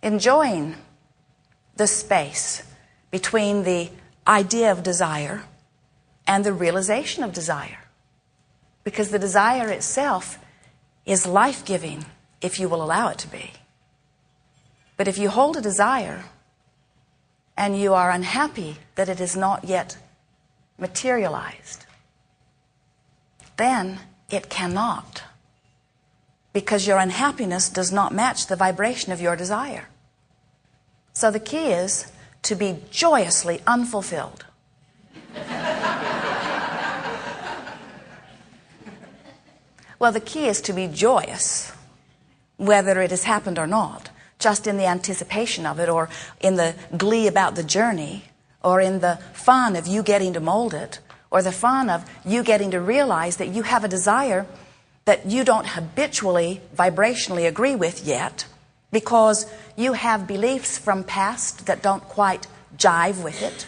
enjoying the space between the idea of desire and the realization of desire. Because the desire itself is life-giving if you will allow it to be. But if you hold a desire and you are unhappy that it is not yet materialized, then it cannot. Because your unhappiness does not match the vibration of your desire. So the key is to be joyously unfulfilled. Well, the key is to be joyous, whether it has happened or not, just in the anticipation of it, or in the glee about the journey, or in the fun of you getting to mold it, or the fun of you getting to realize that you have a desire that you don't habitually, vibrationally agree with yet, because you have beliefs from past that don't quite jive with it.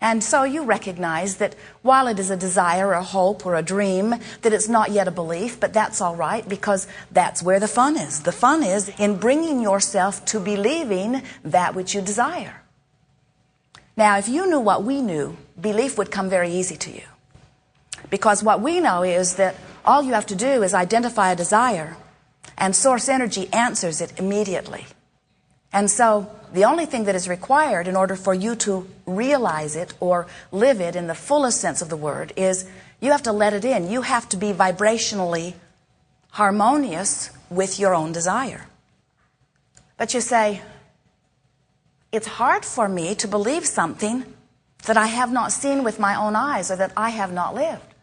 And so you recognize that while it is a desire, a hope, or a dream, that it's not yet a belief, but that's all right, because that's where the fun is. The fun is in bringing yourself to believing that which you desire. Now, if you knew what we knew, belief would come very easy to you. Because what we know is that all you have to do is identify a desire, and source energy answers it immediately. And so the only thing that is required in order for you to realize it or live it in the fullest sense of the word is you have to let it in. You have to be vibrationally harmonious with your own desire. But you say, it's hard for me to believe something that I have not seen with my own eyes or that I have not lived.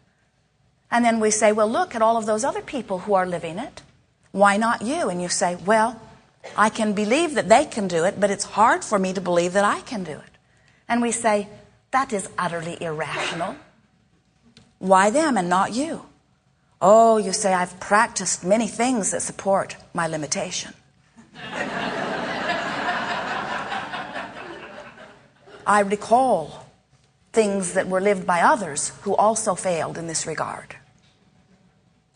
And then we say, well, look at all of those other people who are living it. Why not you? And you say, well, I can believe that they can do it, but it's hard for me to believe that I can do it. And we say, that is utterly irrational. Why them and not you? Oh, you say, I've practiced many things that support my limitation. I recall things that were lived by others who also failed in this regard.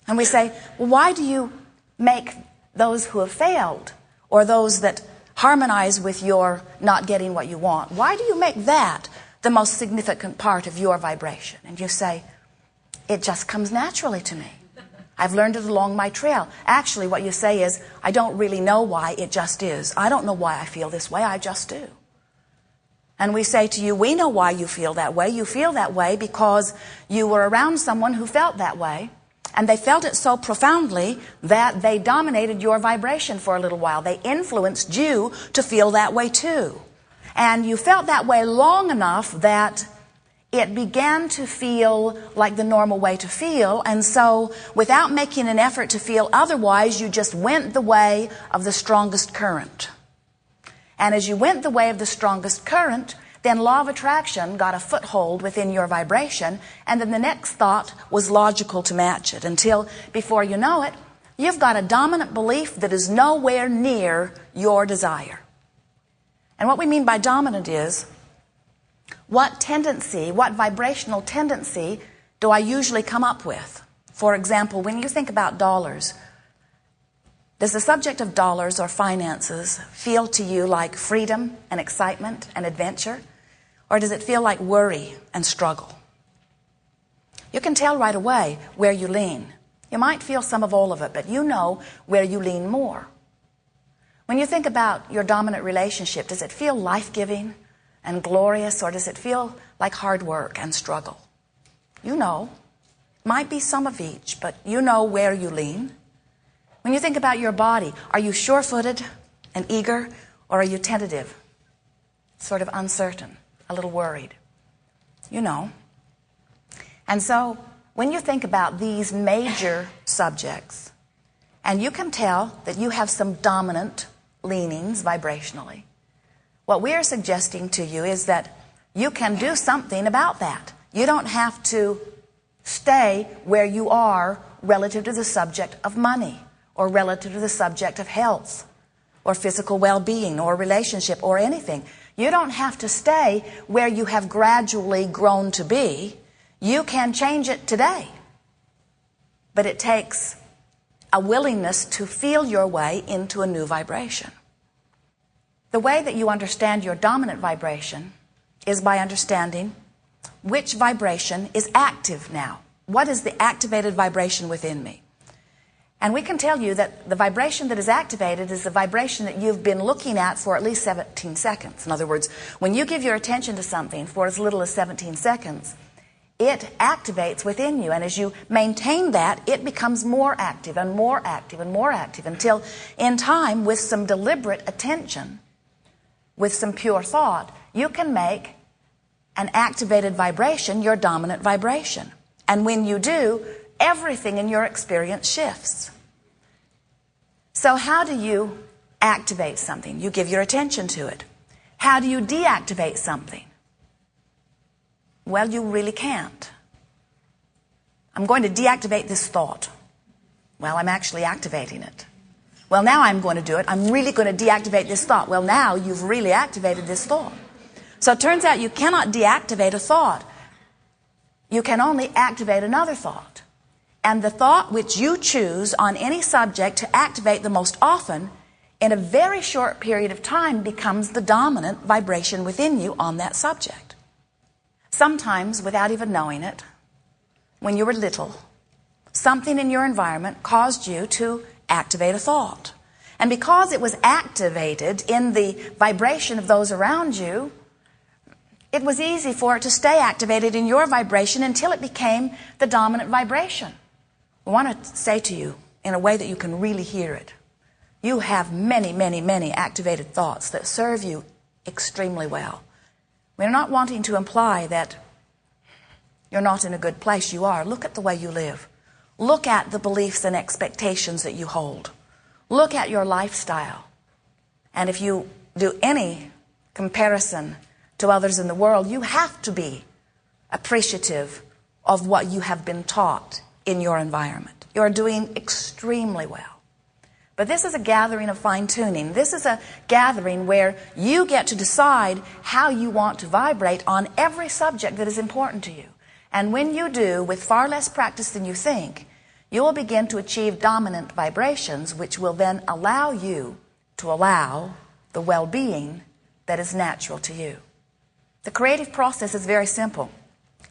And we say, well, why do you make those who have failed, or those that harmonize with your not getting what you want, why do you make that the most significant part of your vibration? And you say, it just comes naturally to me. I've learned it along my trail. Actually, what you say is, I don't really know why, it just is. I don't know why I feel this way, I just do. And we say to you, we know why you feel that way. You feel that way because you were around someone who felt that way. And they felt it so profoundly that they dominated your vibration for a little while. They influenced you to feel that way too. And you felt that way long enough that it began to feel like the normal way to feel. And so without making an effort to feel otherwise, you just went the way of the strongest current. And as you went the way of the strongest current, then law of attraction got a foothold within your vibration, and then the next thought was logical to match it, until before you know it, you've got a dominant belief that is nowhere near your desire. And what we mean by dominant is, what tendency, what vibrational tendency do I usually come up with? For example, when you think about dollars, does the subject of dollars or finances feel to you like freedom and excitement and adventure? Or does it feel like worry and struggle? You can tell right away where you lean. You might feel some of all of it, but you know where you lean more. When you think about your dominant relationship, does it feel life-giving and glorious, or does it feel like hard work and struggle? You know. Might be some of each, but you know where you lean. When you think about your body, are you sure-footed and eager, or are you tentative, sort of uncertain, a little worried? You know. And so when you think about these major subjects, and you can tell that you have some dominant leanings vibrationally, what we are suggesting to you is that you can do something about that. You don't have to stay where you are relative to the subject of money, or relative to the subject of health, or physical well-being, or relationship, or anything. You don't have to stay where you have gradually grown to be. You can change it today. But it takes a willingness to feel your way into a new vibration. The way that you understand your dominant vibration is by understanding which vibration is active now. What is the activated vibration within me? And we can tell you that the vibration that is activated is the vibration that you've been looking at for at least 17 seconds. In other words, when you give your attention to something for as little as 17 seconds, it activates within you. And as you maintain that, it becomes more active and more active and more active until in time, with some deliberate attention, with some pure thought, you can make an activated vibration your dominant vibration. And when you do, everything in your experience shifts. So how do you activate something? You give your attention to it. How do you deactivate something? Well, you really can't. I'm going to deactivate this thought. Well, I'm actually activating it. Well, now I'm going to do it. I'm really going to deactivate this thought. Well, now you've really activated this thought. So it turns out you cannot deactivate a thought. You can only activate another thought. And the thought which you choose on any subject to activate the most often, in a very short period of time, becomes the dominant vibration within you on that subject. Sometimes, without even knowing it, when you were little, something in your environment caused you to activate a thought. And because it was activated in the vibration of those around you, it was easy for it to stay activated in your vibration until it became the dominant vibration. I want to say to you, in a way that you can really hear it, you have many, many, many activated thoughts that serve you extremely well. We're not wanting to imply that you're not in a good place. You are. Look at the way you live. Look at the beliefs and expectations that you hold. Look at your lifestyle. And if you do any comparison to others in the world, you have to be appreciative of what you have been taught in your environment. You're doing extremely well. But this is a gathering of fine-tuning. This is a gathering where you get to decide how you want to vibrate on every subject that is important to you. And when you do, with far less practice than you think, you will begin to achieve dominant vibrations, which will then allow you to allow the well-being that is natural to you. The creative process is very simple.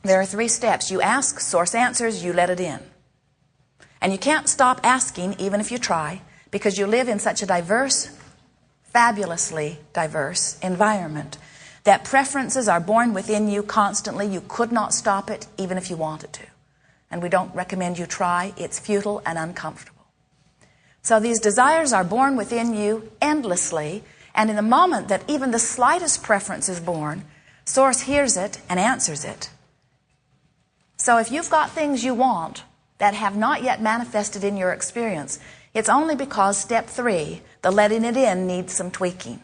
There are 3 steps. You ask, source answers, you let it in. And you can't stop asking, even if you try, because you live in such a diverse, fabulously diverse environment that preferences are born within you constantly. You could not stop it, even if you wanted to. And we don't recommend you try. It's futile and uncomfortable. So these desires are born within you endlessly, and in the moment that even the slightest preference is born, Source hears it and answers it. So if you've got things you want that have not yet manifested in your experience, it's only because step 3, the letting it in, needs some tweaking.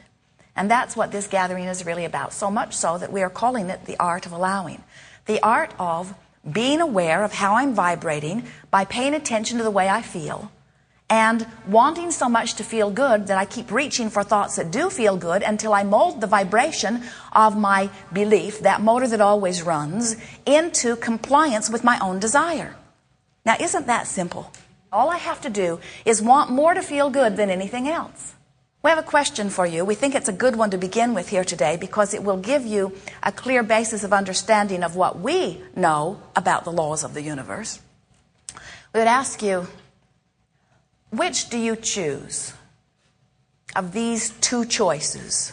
And that's what this gathering is really about, so much so that we are calling it the art of allowing. The art of being aware of how I'm vibrating by paying attention to the way I feel, and wanting so much to feel good that I keep reaching for thoughts that do feel good until I mold the vibration of my belief, that motor that always runs, into compliance with my own desire. Now, isn't that simple? All I have to do is want more to feel good than anything else. We have a question for you. We think it's a good one to begin with here today because it will give you a clear basis of understanding of what we know about the laws of the universe. We would ask you, which do you choose of these 2 choices?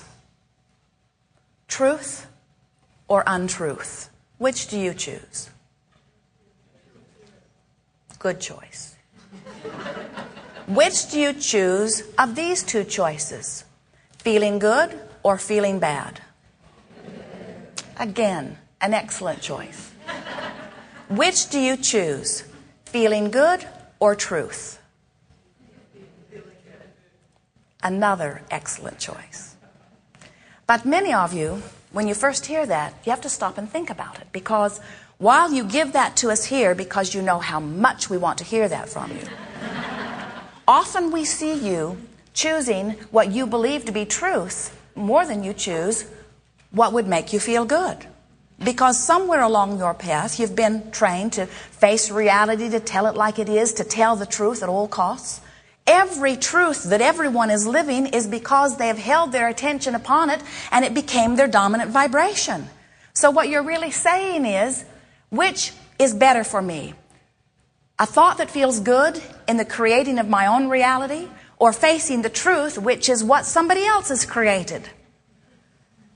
Truth or untruth? Which do you choose? Good choice. Which do you choose of these 2 choices? Feeling good or feeling bad? Again, an excellent choice. Which do you choose? Feeling good or truth? Another excellent choice. But many of you, when you first hear that, you have to stop and think about it, because while you give that to us here because you know how much we want to hear that from you, often we see you choosing what you believe to be truth more than you choose what would make you feel good. Because somewhere along your path, you've been trained to face reality, to tell it like it is, to tell the truth at all costs. every truth that everyone is living is because they have held their attention upon it and it became their dominant vibration. So what you're really saying is, which is better for me? A thought that feels good in the creating of my own reality, or facing the truth, which is what somebody else has created?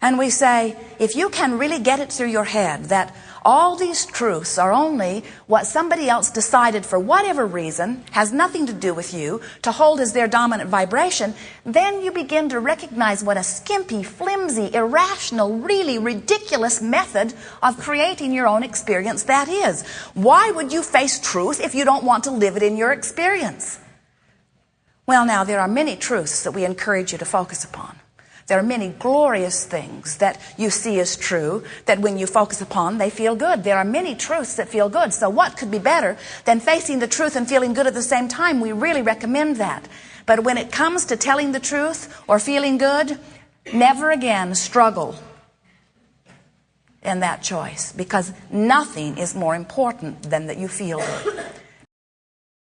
And we say, if you can really get it through your head that all these truths are only what somebody else decided for whatever reason, has nothing to do with you, to hold as their dominant vibration, then you begin to recognize what a skimpy, flimsy, irrational, really ridiculous method of creating your own experience that is. Why would you face truth if you don't want to live it in your experience? Well, now, there are many truths that we encourage you to focus upon. There are many glorious things that you see as true, that when you focus upon, they feel good. There are many truths that feel good. So what could be better than facing the truth and feeling good at the same time? We really recommend that. But when it comes to telling the truth or feeling good, never again struggle in that choice, because nothing is more important than that you feel good.